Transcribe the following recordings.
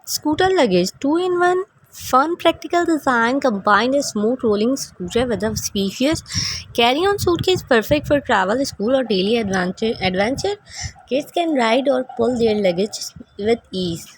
Scooter luggage 2 in 1. Fun practical design combined a smooth rolling scooter with a spacious carry-on suitcase perfect for travel, school or daily adventure. Kids can ride or pull their luggage with ease.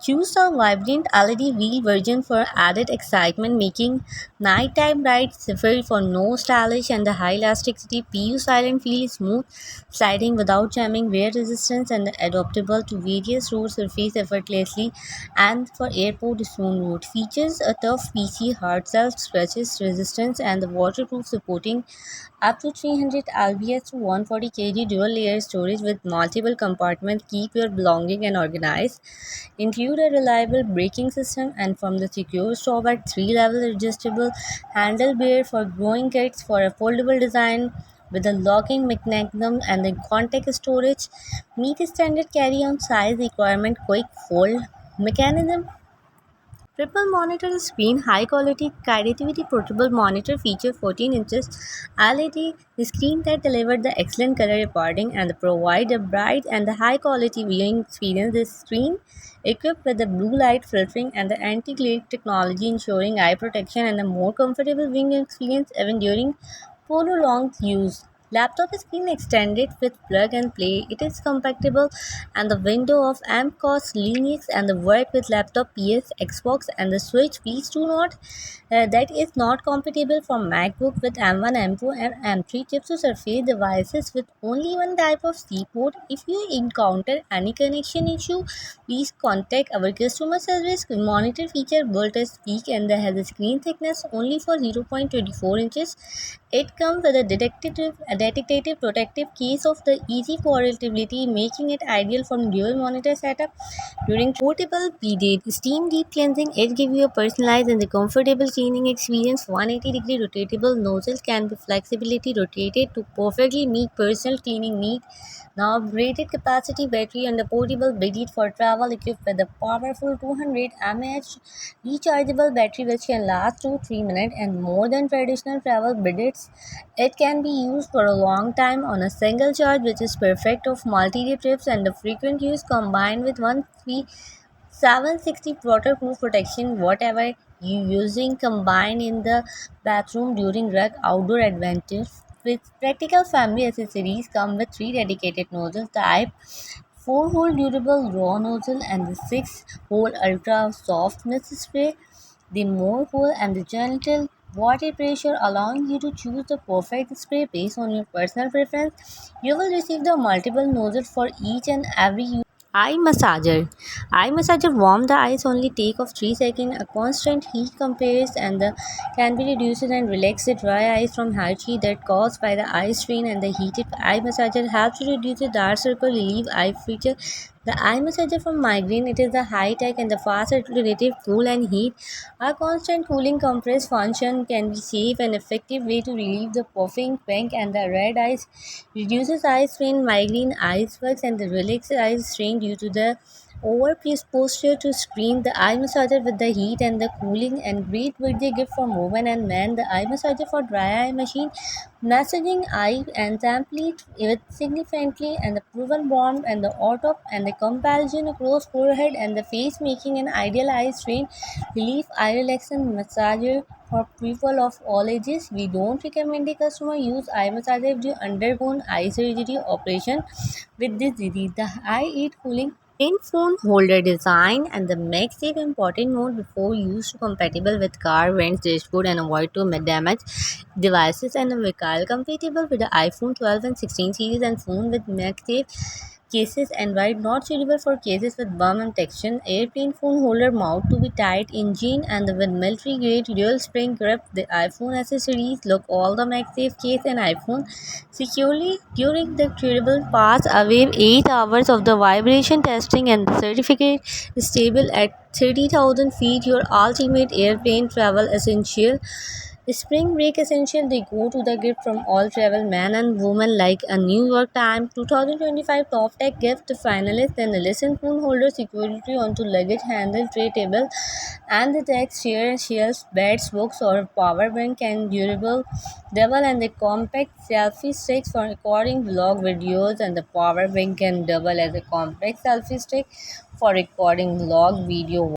Choose a vibrant LED wheel version for added excitement, making nighttime rides safer for no stylish and the high elasticity. PU silent feel smooth, sliding without jamming, wear resistance and adaptable to various road surface effortlessly. And for airport stone road, features a tough PC hard self scratches resistance and the waterproof supporting up to 300 lbs to 140 kg dual layer storage with multiple compartments keep your belonging and organized. Include a reliable braking system and from the secure stop at 3 level adjustable handlebar for growing kids for a foldable design with a locking mechanism and the contact storage. Meet standard carry-on size requirement quick fold mechanism. Triple monitor screen, high quality creativity portable monitor feature 14 inches LED screen that deliver the excellent color reporting and provide a bright and high quality viewing experience. This screen equipped with the blue light filtering and the anti-glare technology ensuring eye protection and a more comfortable viewing experience even during prolonged use. Laptop screen extended with plug and play. It is compatible and the window of AMCOS Linux and the work with laptop PS, Xbox and the Switch. Please do not that is not compatible for MacBook with M1, M2 and M3 chips to Surface devices with only one type of C port. If you encounter any connection issue, please contact our customer service. Monitor feature voltage peak and has a screen thickness only for 0.24 inches. It comes with a dedicated protective case of the easy portability, making it ideal for dual monitor setup during portable PD. Steam deep cleansing, it gives you a personalized and a comfortable cleaning experience. 180-degree rotatable nozzle can be flexibility rotated to perfectly meet personal cleaning needs. Now upgraded capacity battery and a portable bidget for travel equipped with a powerful 200 mAh rechargeable battery which can last 2-3 minutes and more than traditional travel bidgets. It can be used for a long time on a single charge which is perfect of multi-day trips and the frequent use combined with 760 waterproof protection whatever you using combined in the bathroom during rugged outdoor adventures. With practical family accessories come with 3 dedicated nozzle type, 4-hole durable raw nozzle and the 6-hole ultra soft mist spray. The more hole and the gentle water pressure allowing you to choose the perfect spray based on your personal preference. You will receive the multiple nozzles for each and every use. Eye massager. Eye massager warm the eyes only take of 3 seconds. A constant heat compares and the can be reduced and relax the dry eyes from harsh heat that caused by the eye strain and the heated eye massager helps to reduce the dark circle, relieve eye feature. The eye massager from migraine, it is the high tech and the fast relative cool and heat. A constant cooling compress function can be safe and effective way to relieve the puffing, pink and the red eyes, reduces eye strain, migraine, eye bags and the relaxed eye strain due to the over posture to screen. The eye massager with the heat and the cooling and great birthday gift for women and men. The eye massager for dry eye machine, massaging eye and template with significantly and the proven warmth and the auto and the comparison across forehead and the face making an ideal eye strain relief eye relaxation massager for people of all ages. We don't recommend the customer use eye massager if you undergone eye surgery operation with this disease. The eye eat cooling in phone holder design and the MagSafe important note before use to compatible with car, vents, dashboard and avoid to damage devices and a vehicle compatible with the iPhone 12 and 16 series and phone with MagSafe cases and wide not suitable for cases with bum and texture. Airplane phone holder mount to be tight engine and with military grade dual spring grip. The iPhone accessories look all the MagSafe case and iPhone securely during the credible pass away 8 hours of the vibration testing and the certificate is stable at 30,000 feet. Your ultimate airplane travel essential. Spring break essential, they go to the gift from all travel men and women like a New York Times 2025 top tech gift finalist and a listen phone holder security onto luggage handle tray table and the text here shares beds, books, or power bank and durable double and the compact selfie sticks for recording vlog videos, and the power bank can double as a compact selfie stick for recording vlog video.